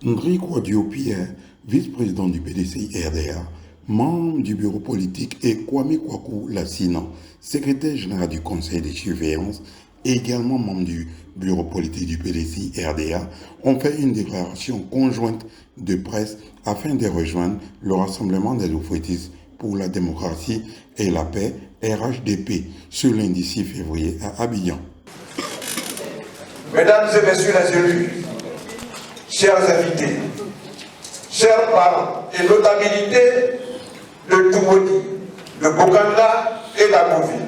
Ndri Kwadio-Pierre, vice-président du PDCI-RDA, membre du bureau politique, et Kwame Kwaku Lassina, secrétaire général du conseil de surveillance, et également membre du bureau politique du PDCI-RDA, ont fait une déclaration conjointe de presse afin de rejoindre le Rassemblement des Loufouettistes pour la démocratie et la paix, RHDP, ce lundi 6 février à Abidjan. Mesdames et messieurs les élus, chers invités, chers parents et notabilités de Toumodi, de Bokanda et d'Agouville,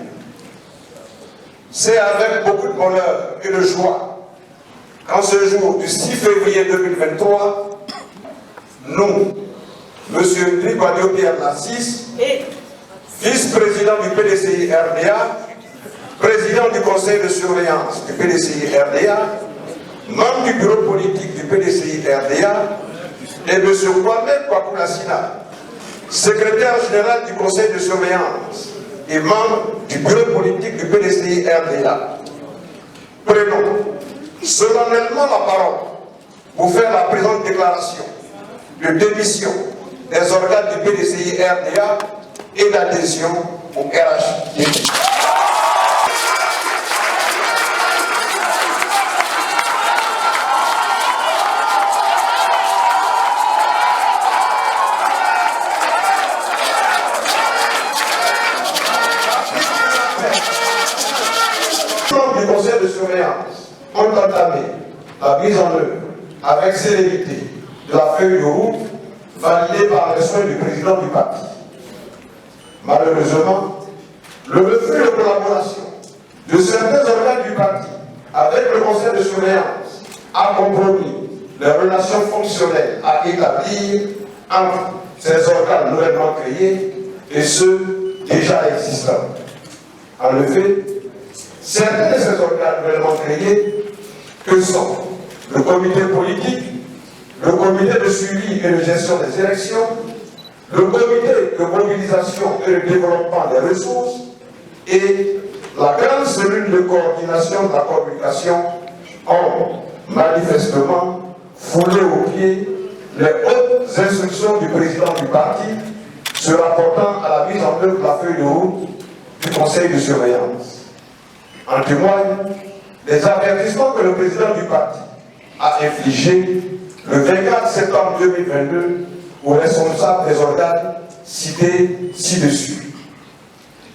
c'est avec beaucoup de bonheur et de joie qu'en ce jour du 6 février 2023, nous, M. Ndri Kwadio-Pierre Narcisse, vice-président du PDCI-RDA, président du conseil de surveillance du PDCI-RDA, membre du bureau politique du PDCI-RDA, et M. Kwame Kwaku Lassina, secrétaire général du conseil de surveillance et membre du bureau politique du PDCI-RDA, prenons solennellement la parole pour faire la présente déclaration de démission des organes du PDCI-RDA et d'adhésion au RHDP. Du conseil de surveillance ont entamé la mise en œuvre avec célérité de la feuille de route validée par les soins du président du parti. Malheureusement, le refus de collaboration de certains organes du parti avec le conseil de surveillance a compromis les relations fonctionnelles à établir entre ces organes nouvellement créés et ceux déjà existants. En effet, certains de ces organes nouvellement créés, que sont le comité politique, le comité de suivi et de gestion des élections, le comité de mobilisation et de développement des ressources et la grande cellule de coordination de la communication, ont manifestement foulé aux pieds les hautes instructions du président du parti se rapportant à la mise en œuvre de la feuille de route du conseil de surveillance. En témoignent les avertissements que le président du parti a infligés le 24 septembre 2022 aux responsables des organes cités ci-dessus.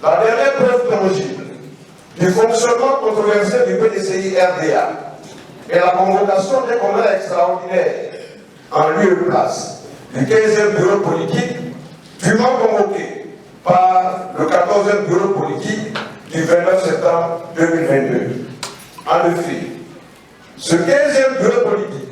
La dernière preuve tangible du fonctionnement controversé du PDCI-RDA est la convocation d'un congrès extraordinaire en lieu et place du 15e bureau politique, dûment convoqué par le 14e bureau politique du 29 septembre 2022. En effet, ce 15e bureau politique,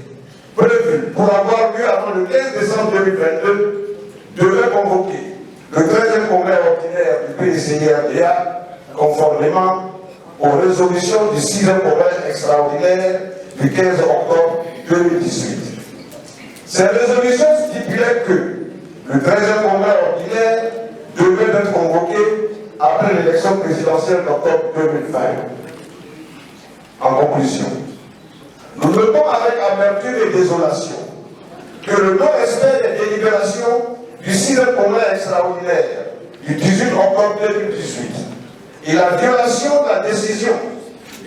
prévu pour avoir lieu avant le 15 décembre 2022, devait convoquer le 13e congrès ordinaire du PDCI-RDA conformément aux résolutions du 6e congrès extraordinaire du 15 octobre 2018. Ces résolutions stipulaient que le 13e congrès ordinaire devait être convoqué après l'élection présidentielle d'octobre 2020. En conclusion, nous notons avec amertume et désolation que le non-respect des délibérations du 6e congrès extraordinaire du 18 octobre 2018 et la violation de la décision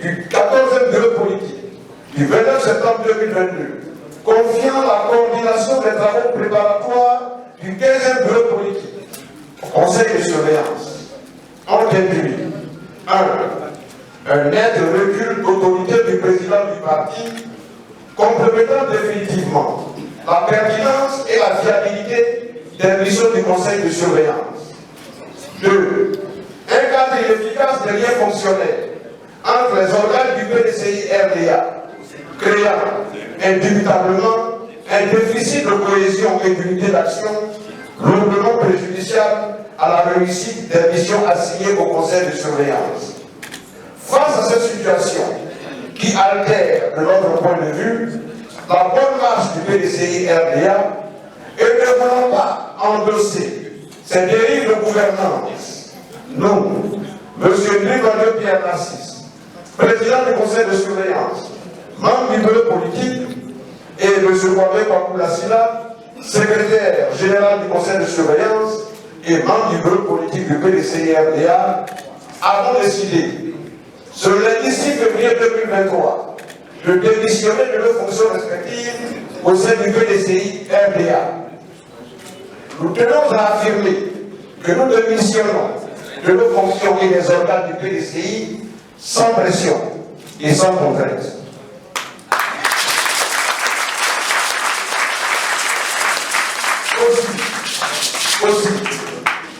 du 14e bureau politique du 29 septembre 2022 confiant la coordination des travaux préparatoires du 15e bureau politique au conseil de surveillance ont induit un net recul d'autorité du président du parti, compromettant définitivement la pertinence et la viabilité des missions du conseil de surveillance. 2. Un cadre inefficace des liens fonctionnels entre les organes du PDCI-RDA, créant indubitablement un déficit de cohésion et d'unité d'action lourdement préjudiciable à la réussite des missions assignées au conseil de surveillance. Face à cette situation qui altère, de notre point de vue, la bonne marche du PDCI-RDA et ne voulons pas endosser ces dérives de gouvernance, nous, M. Ndri Kwadio-Pierre Narcisse, président du conseil de surveillance, membre du bureau politique, et M. Kwame Kwaku-Lassina, secrétaire général du conseil de surveillance et membre du bureau politique du PDCI-RDA, avons décidé, ce lundi 6 février 2023, de démissionner de nos fonctions respectives au sein du PDCI-RDA. Nous tenons à affirmer que nous démissionnons de nos fonctions et des organes du PDCI sans pression et sans contrainte. Aussi,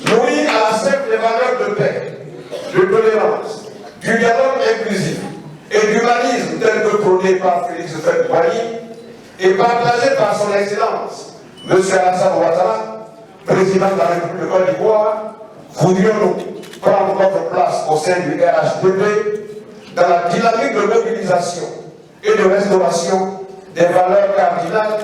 nourris à la simple valeur de paix, de tolérance, du dialogue inclusif et d'humanisme tel que prôné par Félix Houphouët-Boigny et partagé par son Excellence, M. Alassane Ouattara, président de la République de Côte d'Ivoire, voudrions-nous prendre notre place au sein du RHDP dans la dynamique de mobilisation et de restauration des valeurs cardinales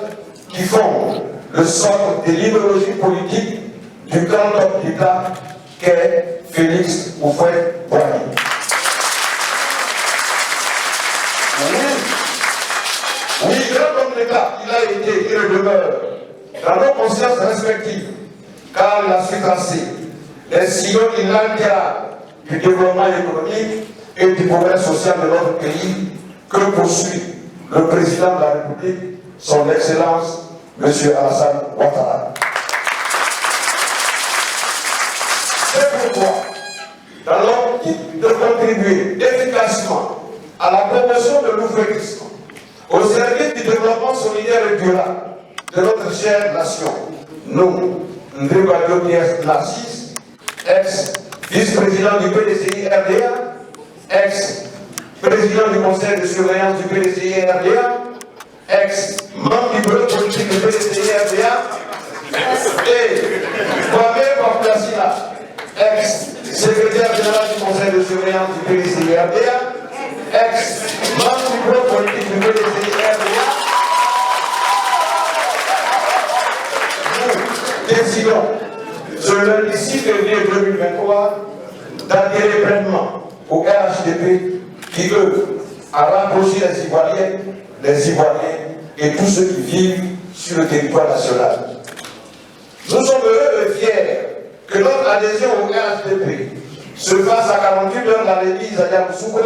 qui fondent le socle de l'idéologie politique du grand homme d'État qu'est Félix Houphouët-Boigny. Oui, grand homme d'État, il a été et le demeure dans nos consciences respectives, car il a su tracer les sillons inaltérables du développement économique et du progrès social de notre pays que poursuit le président de la République, son Excellence, M. Alassane Ouattara. C'est pourquoi, dans l'optique de contribuer efficacement à la promotion de l'ouvrisme, au service du développement solidaire et durable de notre chère nation, nous, Ndribadio Narcisse, ex-vice-président du PDCI-RDA, ex-président du conseil de surveillance du PDCI-RDA, ex-membre du bureau politique du PDCI-RDA, et Kwame Kwaku-Lassina, ex-secrétaire général du conseil de surveillance du PDCI-RDA, ex-membre du bureau politique du PDCI-RDA, nous décidons, ce lundi 6 février 2023, d'adhérer pleinement au RHDP qui œuvre à rapprocher les Ivoiriennes, les Ivoiriens et tous ceux qui vivent sur le territoire national. Nous sommes heureux et fiers que notre adhésion au RHDP se fasse à 48 heures dans l'église à Yamoussoukro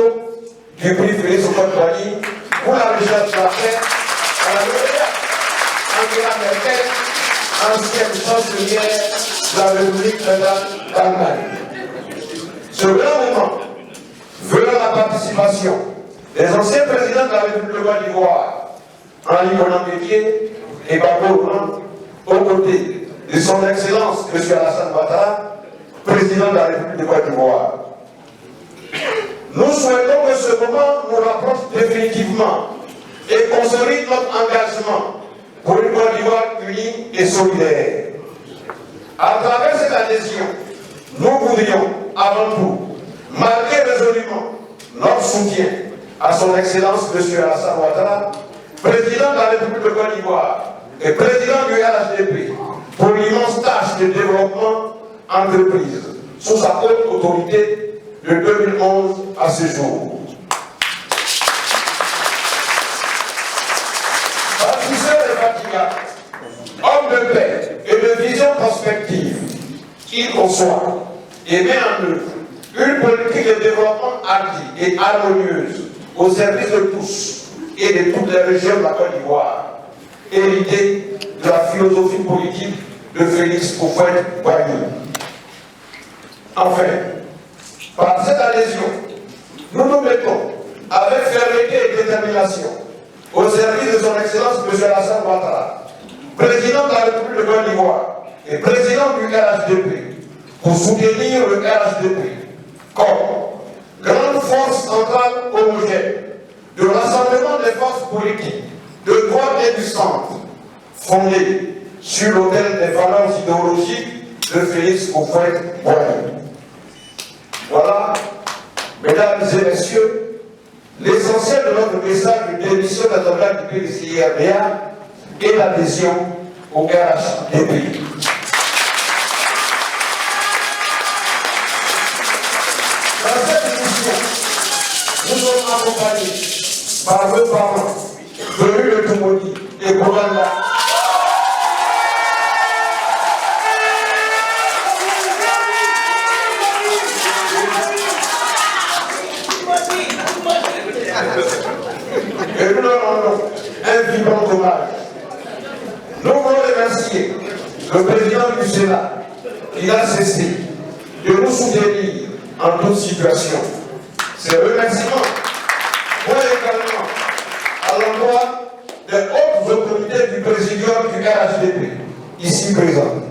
du prix Félix Houphouët-Boigny pour la recherche de la paix à la lauréate Angela Merkel, ancienne chancelière de la République fédérale d'Allemagne. Ce grand moment veut la participation des anciens présidents de la République de Côte d'Ivoire, Henri Konan Bédié et Gbagbo Ouran, aux côtés de son Excellence M. Alassane Ouattara, président de la République de Côte d'Ivoire. Nous souhaitons que ce moment nous rapproche définitivement et consolide notre engagement pour une Côte d'Ivoire unie et solidaire. À travers cette adhésion, nous voudrions avant tout marquer résolument notre soutien à son Excellence M. Alassane Ouattara, président de la République de Côte d'Ivoire et président du RHDP, pour l'immense tâche de développement entreprise sous sa haute autorité de 2011 à ce jour. Bâtisseur et fatigant, homme de paix et de vision prospective, il conçoit et met en œuvre une politique de développement hardie et harmonieuse au service de tous et de toutes les régions de la Côte d'Ivoire, héritée de la philosophie politique de Félix Houphouët-Boigny. Enfin, par cette adhésion, nous nous mettons avec fermeté et détermination au service de son Excellence M. Alassane Ouattara, président de la République de Côte d'Ivoire et président du RHDP, pour soutenir le RHDP comme grande force centrale homogène de rassemblement des forces politiques de droite et du centre, fondée sur l'autel des valeurs idéologiques de Félix Houphouët-Boigny. Voilà, mesdames et messieurs, l'essentiel de notre message de démission des organes du PDCI-RDA et l'adhésion au RHDP. Dans cette émission, nous sommes accompagnés par nos parents venus de Toumoni hommage. Nous voulons remercier le président du Sénat qui n'a cessé de nous soutenir en toute situation. Ces remerciements vont également à l'endroit des hautes autorités du présidium du RHDP, ici présent.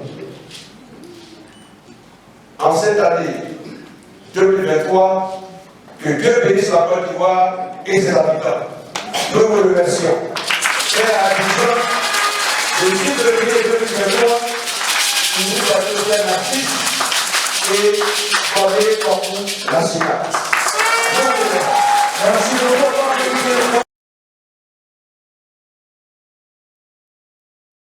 En cette année 2023, que Dieu bénisse la Côte d'Ivoire et ses habitants. Nous vous remercions. Et à Abidjan, le 6 février 2023, nous vous avons fait un artiste et formé comme national.